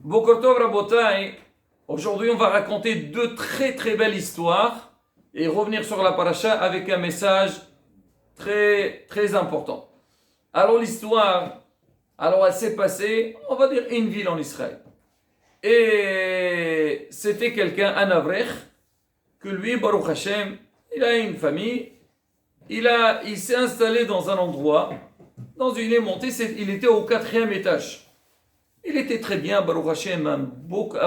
Boker Tov Rabotai, aujourd'hui on va raconter deux très très belles histoires et revenir sur la paracha avec un message très très important. Alors l'histoire, elle s'est passée, on va dire une ville en Israël. Et c'était quelqu'un, un avrech, que lui, Baruch Hashem, il a une famille, il s'est installé dans un endroit, il est monté, il était au 4e étage. Il était très bien, Baruch Hashem, un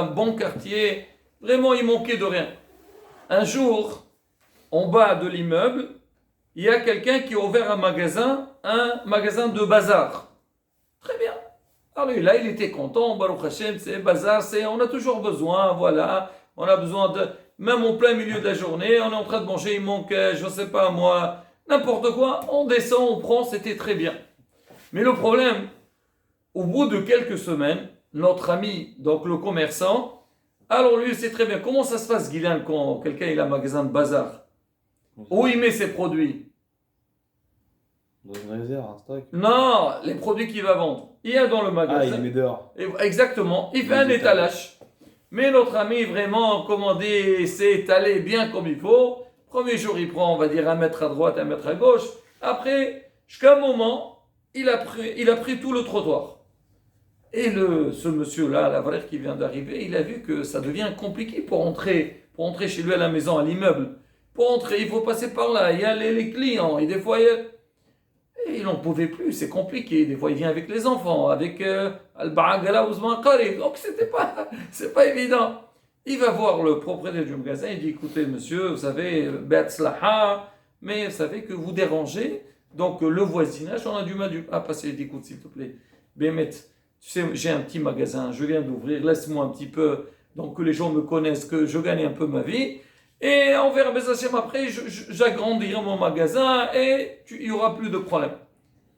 bon quartier, vraiment il manquait de rien. Un jour, en bas de l'immeuble, il y a quelqu'un qui a ouvert un magasin de bazar. Très bien. Alors là, il était content, Baruch Hashem, c'est bazar, on a toujours besoin, voilà, on a besoin de, même en plein milieu de la journée, on est en train de manger, il manque, je ne sais pas moi, n'importe quoi, on descend, on prend, c'était très bien. Mais le problème, au bout de quelques semaines, notre ami, donc le commerçant, alors lui, c'est très bien. Comment ça se passe, Guylaine, quand quelqu'un il a un magasin de bazar? Où il met ses produits? Dans une réserve, un stock. Non, les produits qu'il va vendre. Il y a dans le magasin. Ah, il les met dehors. Exactement. Il fait un étalage. Mais notre ami, vraiment, comment dire, s'est étalé bien comme il faut. Premier jour, il prend, on va dire, 1 mètre à droite, 1 mètre à gauche. Après, jusqu'à un moment, il a pris tout le trottoir. Et ce monsieur-là, l'avraire qui vient d'arriver, il a vu que ça devient compliqué pour entrer chez lui à la maison, à l'immeuble. Pour entrer, il faut passer par là, il y a les clients, et des fois, et il n'en pouvait plus, c'est compliqué. Des fois, il vient avec les enfants, avec Al-Ba'agala Ouzman Qarib, donc c'est pas évident. Il va voir le propriétaire du magasin, il dit, écoutez monsieur, vous savez, Be'atzlaha, mais vous savez que vous dérangez, donc le voisinage, on a du mal à passer. Il dit, écoute, s'il te plaît, Bémet, tu sais, j'ai un petit magasin, je viens d'ouvrir, laisse-moi un petit peu, donc que les gens me connaissent, que je gagne un peu ma vie. Et on verra après, j'agrandirai mon magasin et il n'y aura plus de problème.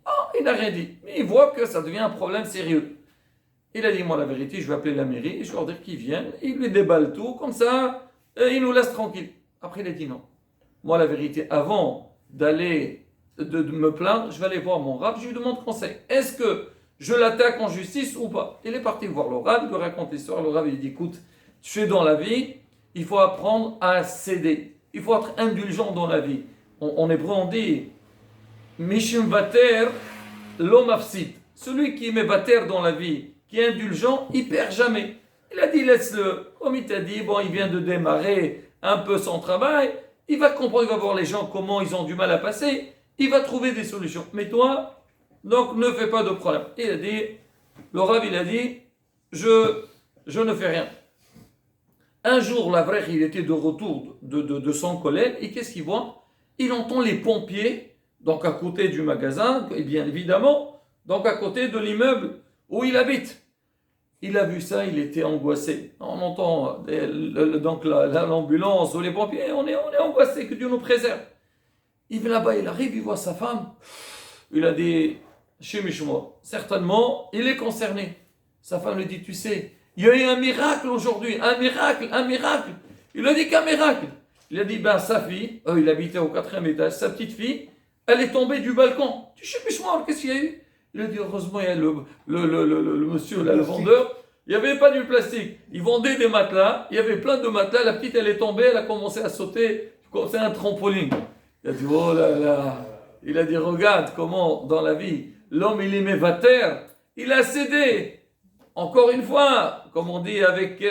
Ah, il n'a rien dit. Mais il voit que ça devient un problème sérieux. Il a dit, moi la vérité, je vais appeler la mairie, je vais leur dire qu'ils viennent, il lui déballe tout, comme ça, il nous laisse tranquille. Après, il a dit non. Moi la vérité, avant d'aller de me plaindre, je vais aller voir mon rab, je lui demande conseil. Est-ce que je l'attaque en justice ou pas? Il est parti voir le rab, il lui raconte l'histoire, le rab il dit, écoute, tu es dans la vie, il faut apprendre à céder. Il faut être indulgent dans la vie. En hébreu, on dit Mishim Vater l'homme afsid. Celui qui met Vater dans la vie, qui est indulgent, il perd jamais. Il a dit laisse-le. Comme il t'a dit, bon, il vient de démarrer un peu son travail. Il va comprendre, il va voir les gens comment ils ont du mal à passer. Il va trouver des solutions. Mais toi, donc ne fais pas de problème. Il a dit, le Rav, il a dit, je ne fais rien. Un jour, l'avraire, il était de retour de son collègue, et qu'est-ce qu'il voit? Il entend les pompiers, donc à côté du magasin, et bien évidemment, donc à côté de l'immeuble où il habite. Il a vu ça, il était angoissé. On entend donc l'ambulance ou les pompiers, on est angoissé, que Dieu nous préserve. Il vient là-bas, il arrive, il voit sa femme. Il a dit, chez Mishmo, certainement, il est concerné. Sa femme lui dit, tu sais, il y a eu un miracle aujourd'hui, un miracle. Il a dit qu'un miracle. Il a dit, sa fille, il habitait au 4e étage, sa petite fille, elle est tombée du balcon. Tu sais, Mishmo, qu'est-ce qu'il y a eu? Il a dit, heureusement, il y a le monsieur, là, le vendeur, il n'y avait pas du plastique. Il vendait des matelas, il y avait plein de matelas, la petite, elle est tombée, elle a commencé à sauter, c'est un trampoline. Il a dit, oh là là. Il a dit, regarde comment, dans la vie, l'homme, il aimait Vater, il a cédé. Encore une fois, comme on dit avec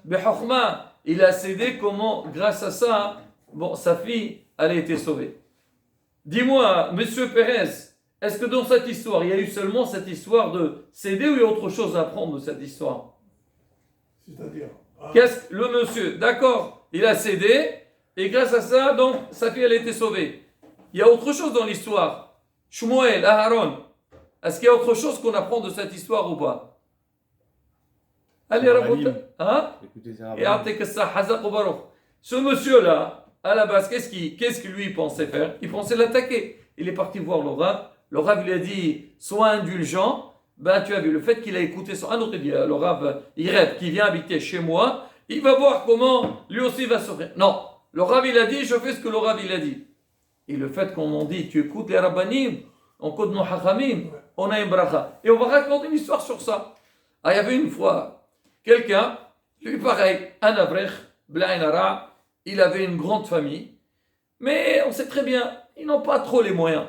Behokhma, il a cédé comment, grâce à ça, sa fille, elle a été sauvée. Dis-moi, monsieur Pérez, est-ce que dans cette histoire, il y a eu seulement cette histoire de céder ou il y a autre chose à apprendre de cette histoire? C'est-à-dire le monsieur, d'accord, il a cédé, et grâce à ça, donc, sa fille, elle a été sauvée. Il y a autre chose dans l'histoire. Shmuel, Aharon, est-ce qu'il y a autre chose qu'on apprend de cette histoire ou pas? Allez, raconte. Hein? Écoutez, c'est un Et après que ça, Hazak ou Baruch. Ce monsieur-là, à la base, qu'est-ce que lui pensait faire? Il pensait l'attaquer. Il est parti voir le Rav. Le Rav lui a dit, sois indulgent. Tu as vu, le fait qu'il a écouté son... Un autre dit, le Rav, il rêve, qui vient habiter chez moi, il va voir comment lui aussi va souffrir. Non, le Rav, il a dit, je fais ce que le Rav, il a dit. Et le fait qu'on en dit, tu écoutes les rabbanim, on écoute nos hachamim, on a une bracha. Et on va raconter une histoire sur ça. Il y avait une fois, Quelqu'un, lui pareil, un abrech, Blainara, il avait une grande famille, mais on sait très bien, ils n'ont pas trop les moyens.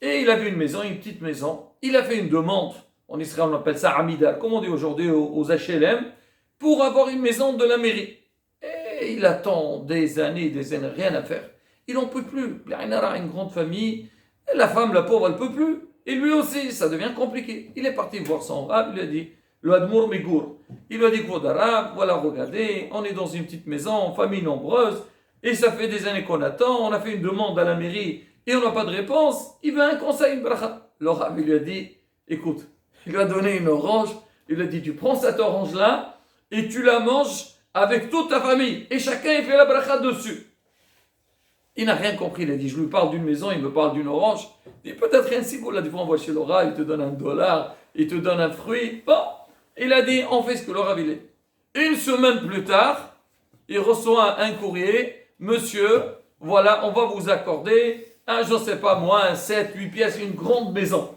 Et il avait une maison, une petite maison. Il a fait une demande, en Israël on appelle ça Amidal, comme on dit aujourd'hui aux HLM, pour avoir une maison de la mairie. Et il attend des années, rien à faire. Il n'en peut plus. Blainara a une grande famille, et la femme, la pauvre, elle ne peut plus. Et lui aussi, ça devient compliqué. Il est parti voir son rab, il lui a dit, le Admour Megour. Il lui a dit, Kvodara, voilà, regardez, on est dans une petite maison, famille nombreuse, et ça fait des années qu'on attend, on a fait une demande à la mairie, et on n'a pas de réponse, il veut un conseil, une bracha. Le rab, il lui a dit, écoute, il lui a donné une orange, il lui a dit, tu prends cette orange-là, et tu la manges avec toute ta famille, et chacun, il fait la bracha dessus. Il n'a rien compris, il a dit, je lui parle d'une maison, il me parle d'une orange. Il dit, peut-être rien si beau, là, des fois on va chez le rab, il te donne $1, il te donne un fruit, bon. Il a dit, on fait ce que le rab il est. Une semaine plus tard, il reçoit un courrier, monsieur, voilà, on va vous accorder je ne sais pas moi, un 7, 8 pièces, une grande maison.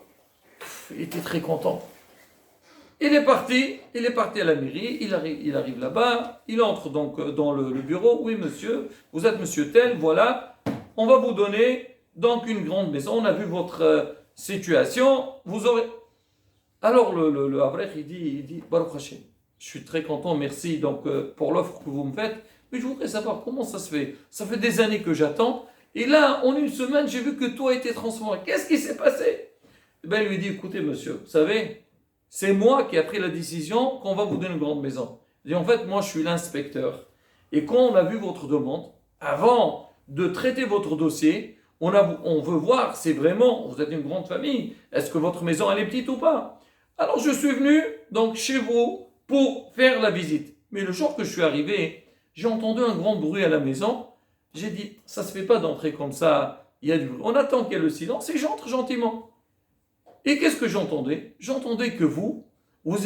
Il était très content. Il est parti à la mairie, il arrive là-bas, il entre donc dans le bureau. Oui monsieur, vous êtes monsieur tel, voilà, on va vous donner donc une grande maison, on a vu votre situation, vous aurez... Alors le Avrech il dit Baruch Hashem, je suis très content, merci donc pour l'offre que vous me faites, mais je voudrais savoir comment ça se fait. Ça fait des années que j'attends, et là en une semaine j'ai vu que tout a été transformé. Qu'est-ce qui s'est passé? Ben il lui dit écoutez monsieur, vous savez, c'est moi qui ai pris la décision qu'on va vous donner une grande maison. Il dit en fait moi je suis l'inspecteur, et quand on a vu votre demande, avant de traiter votre dossier, on veut voir si vraiment vous êtes une grande famille, est-ce que votre maison elle est petite ou pas? Alors je suis venu donc chez vous pour faire la visite. Mais le jour que je suis arrivé, j'ai entendu un grand bruit à la maison. J'ai dit, ça se fait pas d'entrer comme ça, il y a du bruit. On attend qu'il y ait le silence et j'entre gentiment. Et qu'est-ce que j'entendais? J'entendais que vous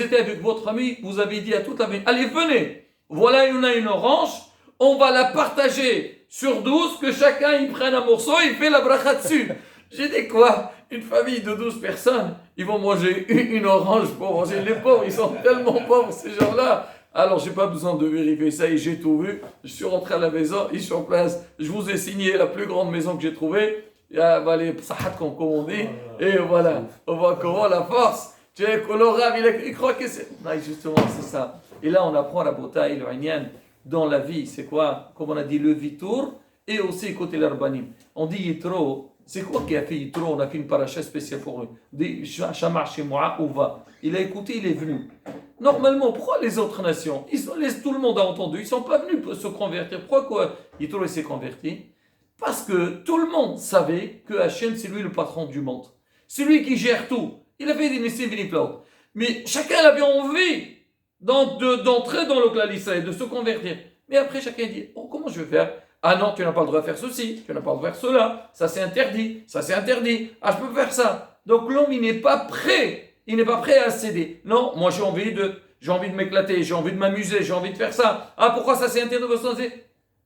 étiez avec votre ami, vous avez dit à toute la famille, allez venez, voilà on a une orange, on va la partager sur 12, que chacun y prenne un morceau, il fait la bracha dessus. J'ai dit quoi? Une famille de 12 personnes, ils vont manger une orange pour manger. Les pauvres, ils sont tellement pauvres, ces gens-là. Alors, j'ai pas besoin de vérifier ça et j'ai tout vu. Je suis rentré à la maison, ils sont en place. Je vous ai signé la plus grande maison que j'ai trouvée. Il y a les psahat qu'on commandait. Et voilà, on voit comment la force. Tu sais, Colorab, il croit que c'est... Non, justement, c'est ça. Et là, on apprend la bataille, le Inyan, dans la vie. C'est quoi? Comme on a dit, le vitour et aussi côté l'arbanim. On dit Yitro. C'est quoi qui a fait Yitro? On a fait une paracha spéciale pour lui. Dit Shamar chez moi, où va? Il a écouté, il est venu. Normalement, pourquoi les autres nations, tout le monde a entendu, ils ne sont pas venus se convertir. Pourquoi Yitro s'est converti? Parce que tout le monde savait que Hachem, c'est lui le patron du monde. C'est lui qui gère tout. Il a fait des Nissim Viniplaut. Mais chacun avait envie d'entrer dans le clan Israël, de se convertir. Mais après, chacun dit, oh, comment je vais faire? Ah non, tu n'as pas le droit de faire ceci, tu n'as pas le droit de faire cela, ça c'est interdit, ah je peux faire ça. Donc l'homme il n'est pas prêt à céder. Non, moi j'ai envie de m'éclater, j'ai envie de m'amuser, j'ai envie de faire ça. Ah pourquoi ça c'est interdit?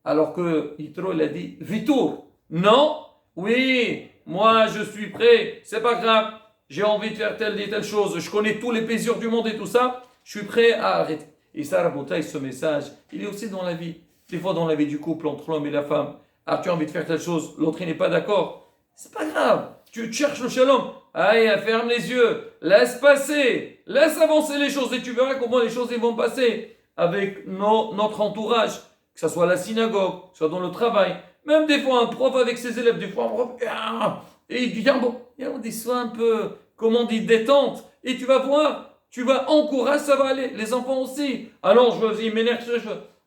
Alors que Yitro il a dit, Vitour, non, oui, moi je suis prêt, c'est pas grave, j'ai envie de faire telle et telle chose, je connais tous les plaisirs du monde et tout ça, je suis prêt à arrêter. Et ça, Rabotaï, ce message, il est aussi dans la vie. Des fois dans la vie du couple entre l'homme et la femme, tu as envie de faire telle chose, l'autre il n'est pas d'accord, c'est pas grave, tu cherches le shalom, allez, ferme les yeux, laisse passer, laisse avancer les choses et tu verras comment les choses vont passer avec notre entourage, que ce soit la synagogue, que ce soit dans le travail, même des fois un prof avec ses élèves, des fois un prof, et il dit, bon, on dit soit un peu, comment on dit, détente, et tu vas voir, tu vas encourager, ça va aller, les enfants aussi, alors je m'énerve,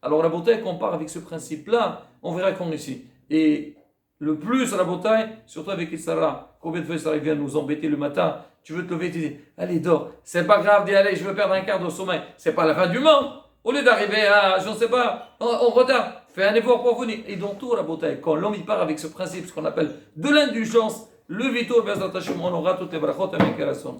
alors la bataille qu'on part avec ce principe-là, on verra qu'on réussit. Et le plus à la bataille, surtout avec Sarah, combien de fois Sarah vient nous embêter le matin, tu veux te lever, tu dis, allez dors, c'est pas grave d'y aller, je veux perdre un quart de sommeil, c'est pas la fin du monde. Au lieu d'arriver à, je ne sais pas, en retard, fais un effort pour venir. Et dans tout la bataille, quand l'homme il part avec ce principe, ce qu'on appelle de l'indulgence, le vito, on aura toutes les brachot avec la sonne.